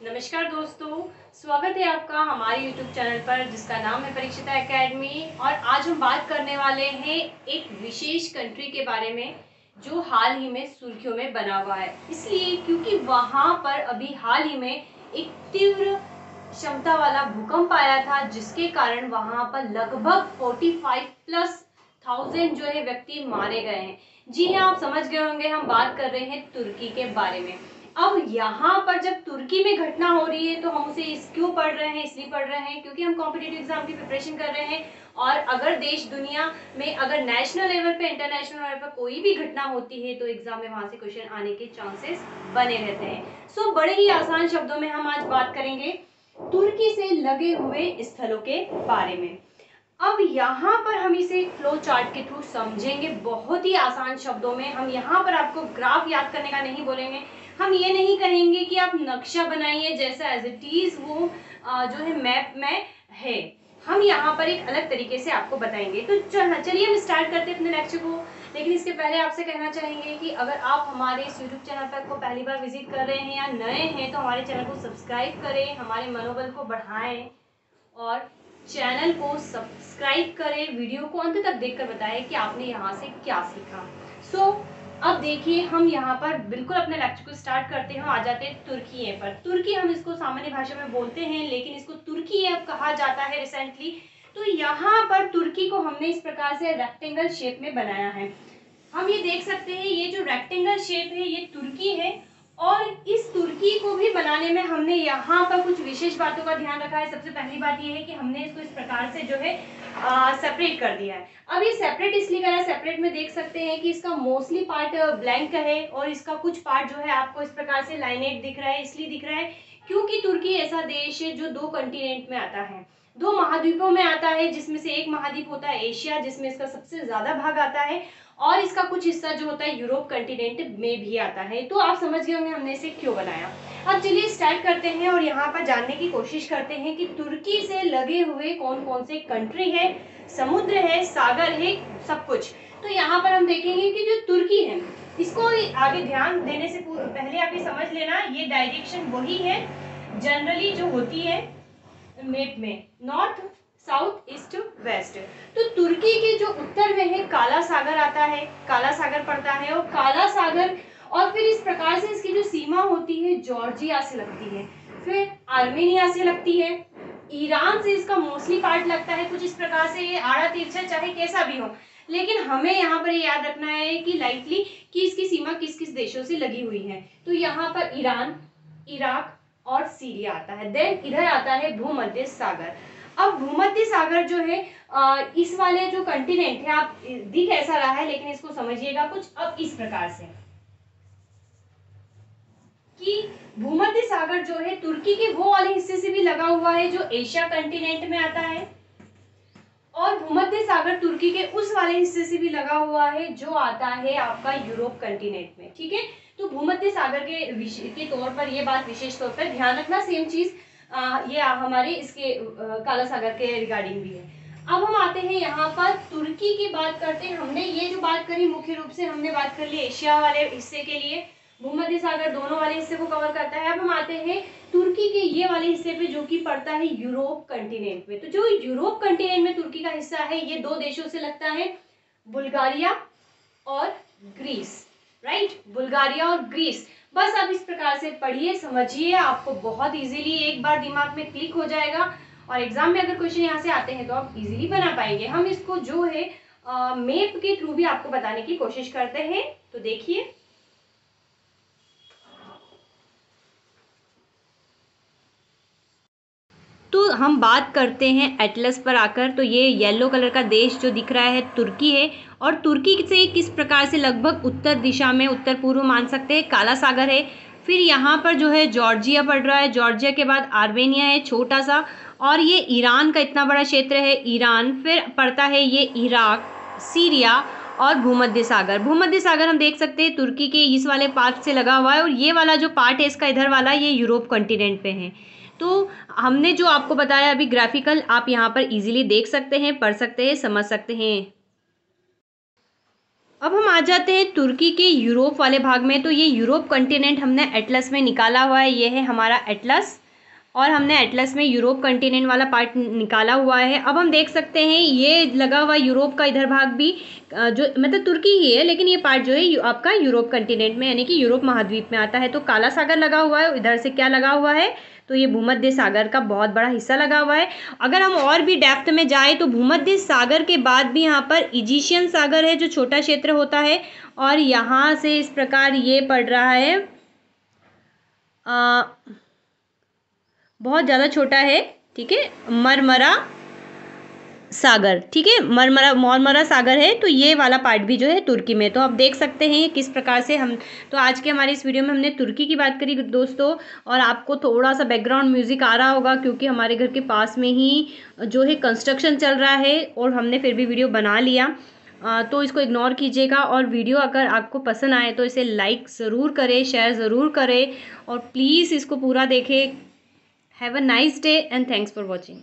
नमस्कार दोस्तों, स्वागत है आपका हमारे YouTube चैनल पर जिसका नाम है परीक्षिता एकेडमी। और आज हम बात करने वाले हैं एक विशेष कंट्री के बारे में जो हाल ही में सुर्खियों में बना हुआ है। इसलिए क्योंकि वहाँ पर अभी हाल ही में एक तीव्र क्षमता वाला भूकंप आया था जिसके कारण वहाँ पर लगभग 45,000+ जो है व्यक्ति मारे गए हैं। जी हाँ, आप समझ गए होंगे, हम बात कर रहे हैं तुर्की के बारे में। अब यहाँ पर जब तुर्की में घटना हो रही है तो हम उसे क्यों पढ़ रहे हैं? इसलिए पढ़ रहे हैं क्योंकि हम कॉम्पिटिटिव एग्जाम की प्रिपरेशन कर रहे हैं। और अगर देश दुनिया में अगर नेशनल लेवल पे इंटरनेशनल लेवल पर कोई भी घटना होती है तो एग्जाम में वहां से क्वेश्चन आने के चांसेस बने रहते हैं। सो बड़े ही आसान शब्दों में हम आज बात करेंगे तुर्की से लगे हुए स्थलों के बारे में। अब यहाँ पर हम इसे फ्लो चार्ट के थ्रू समझेंगे बहुत ही आसान शब्दों में। हम यहाँ पर आपको ग्राफ याद करने का नहीं बोलेंगे, हम ये नहीं कहेंगे कि आप नक्शा बनाइए जैसा एज इट इज वो जो है मैप में है। हम यहाँ पर एक अलग तरीके से आपको बताएंगे। तो चलिए हम स्टार्ट करते हैं अपने लेक्चर को। लेकिन इसके पहले आपसे कहना चाहेंगे कि अगर आप हमारे इस यूट्यूब चैनल पर को पहली बार विजिट कर रहे हैं या नए हैं तो हमारे चैनल को सब्सक्राइब करें, हमारे मनोबल को बढ़ाएं और चैनल को सब्सक्राइब करें। वीडियो को अंत तक देखकर बताएं कि आपने यहाँ से क्या सीखा। अब देखिए, हम यहाँ पर बिल्कुल अपने लेक्चर को स्टार्ट करते हैं। आ जाते हैं तुर्की पर। तुर्की हम इसको सामान्य भाषा में बोलते हैं लेकिन इसको तुर्की अब कहा जाता है रिसेंटली। तो यहाँ पर तुर्की को हमने इस प्रकार से रेक्टेंगल शेप में बनाया है। हम ये देख सकते हैं, ये जो रेक्टेंगल शेप है ये तुर्की है। और इस तुर्की को भी बनाने में हमने यहाँ पर कुछ विशेष बातों का ध्यान रखा है। सबसे पहली बात ये है कि हमने इसको इस प्रकार से जो है सेपरेट कर दिया है। अब ये सेपरेट इसलिए करा है, सेपरेट में देख सकते हैं कि इसका मोस्टली पार्ट ब्लैंक है और इसका कुछ पार्ट जो है आपको इस प्रकार से लाइनेट दिख रहा है। इसलिए दिख रहा है क्योंकि तुर्की ऐसा देश है जो 2 कंटिनेंट में आता है, 2 महाद्वीपों में आता है, जिसमें से एक महाद्वीप होता है एशिया जिसमें इसका सबसे ज्यादा भाग आता है और इसका कुछ हिस्सा जो होता है यूरोप कंटिनेंट में भी आता है। तो आप समझ गए होंगे हमने इसे क्यों बनाया। अब चलिए स्टार्ट करते हैं और यहाँ पर जानने की कोशिश करते हैं कि तुर्की से लगे हुए कौन कौन से कंट्री है, समुद्र है, सागर है, सब कुछ। तो यहाँ पर हम देखेंगे कि जो तुर्की है इसको आगे ध्यान देने से पहले आप ये समझ लेना, ये डायरेक्शन वही है जनरली जो होती है मैप में, नॉर्थ साउथ ईस्ट वेस्ट। तो तुर्की के जो उत्तर में है काला सागर आता है, काला सागर पड़ता है और काला सागर, और फिर इस प्रकार से इसकी जो सीमा होती है जॉर्जिया से लगती है, फिर आर्मेनिया से लगती है, ईरान से इसका मोस्टली पार्ट लगता है। कुछ इस प्रकार से ये आड़ा तिरछा चाहे कैसा भी हो, लेकिन हमें यहाँ पर याद रखना है कि लाइटली कि इसकी सीमा किस किस देशों से लगी हुई है। तो यहाँ पर ईरान, इराक और सीरिया आता है। देन इधर आता है भूमध्य सागर। अब भूमध्य सागर जो है इस वाले जो कंटिनेंट है, आप दिख ऐसा रहा है लेकिन इसको समझिएगा कुछ अब इस प्रकार से कि भूमध्य सागर जो है तुर्की के वो वाले हिस्से से भी लगा हुआ है जो एशिया कंटिनेंट में आता है और भूमध्य सागर तुर्की के उस वाले हिस्से से भी लगा हुआ है जो आता है आपका यूरोप कंटिनेंट में। ठीक है, तो भूमध्य सागर के तौर पर ये बात विशेष तौर पर ध्यान रखना। सेम चीज ये हमारे इसके काला सागर के रिगार्डिंग भी है। अब हम आते हैं यहाँ पर तुर्की की बात करते हैं। हमने ये जो बात करी मुख्य रूप से हमने बात कर ली एशिया वाले हिस्से के लिए, भूमध्य सागर दोनों वाले हिस्से को कवर करता है। अब हम आते हैं तुर्की के ये वाले हिस्से पे जो कि पड़ता है यूरोप कंटिनेंट में। तो जो यूरोप कंटिनेंट में तुर्की का हिस्सा है ये 2 देशों से लगता है, बुल्गारिया और ग्रीस। राइट, बुल्गारिया और ग्रीस। बस आप इस प्रकार से पढ़िए, समझिए, आपको बहुत इजीली एक बार दिमाग में क्लिक हो जाएगा और एग्जाम में अगर क्वेश्चन यहाँ से आते हैं तो आप इजीली बना पाएंगे। हम इसको जो है मैप के थ्रू भी आपको बताने की कोशिश करते हैं। तो देखिए, तो हम बात करते हैं एटलस पर आकर। तो ये येलो कलर का देश जो दिख रहा है तुर्की है और तुर्की से किस प्रकार से लगभग उत्तर दिशा में उत्तर पूर्व मान सकते हैं काला सागर है। फिर यहाँ पर जो है जॉर्जिया पड़ रहा है, जॉर्जिया के बाद आर्मेनिया है छोटा सा, और ये ईरान का इतना बड़ा क्षेत्र है ईरान। फिर पड़ता है ये इराक, सीरिया और भूमध्य सागर। भूमध्य सागर हम देख सकते हैं तुर्की के इस वाले पार्ट से लगा हुआ है और ये वाला जो पार्ट है इसका इधर वाला ये यूरोप कंटिनेंट पे है। तो हमने जो आपको बताया अभी ग्राफिकल, आप यहाँ पर इजीली देख सकते हैं, पढ़ सकते हैं, समझ सकते हैं। अब हम आ जाते हैं तुर्की के यूरोप वाले भाग में। तो ये यूरोप कंटिनेंट हमने एटलस में निकाला हुआ है, ये है हमारा एटलस, और हमने एटलस में यूरोप कंटिनेंट वाला पार्ट निकाला हुआ है। अब हम देख सकते हैं ये लगा हुआ यूरोप का इधर भाग भी जो मतलब तुर्की ही है, लेकिन ये पार्ट जो है आपका यूरोप कंटिनेंट में यानी कि यूरोप महाद्वीप में आता है। तो काला सागर लगा हुआ है, इधर से क्या लगा हुआ है, तो ये भूमध्य सागर का बहुत बड़ा हिस्सा लगा हुआ है। अगर हम और भी डेप्थ में जाए तो भूमध्य सागर के बाद भी यहाँ पर इजिशियन सागर है जो छोटा क्षेत्र होता है, और यहाँ से इस प्रकार ये पड़ रहा है बहुत ज़्यादा छोटा है, ठीक है, मरमरा सागर, ठीक है, मरमरा सागर है। तो ये वाला पार्ट भी जो है तुर्की में। तो आप देख सकते हैं किस प्रकार से हम, तो आज के हमारे इस वीडियो में हमने तुर्की की बात करी दोस्तों। और आपको थोड़ा सा बैकग्राउंड म्यूजिक आ रहा होगा क्योंकि हमारे घर के पास में ही जो है कंस्ट्रक्शन चल रहा है, और हमने फिर भी वीडियो बना लिया, तो इसको इग्नोर कीजिएगा। और वीडियो अगर आपको पसंद आए तो इसे लाइक ज़रूर करें, शेयर ज़रूर करें, और प्लीज़ इसको पूरा देखें। Have a nice day and thanks for watching.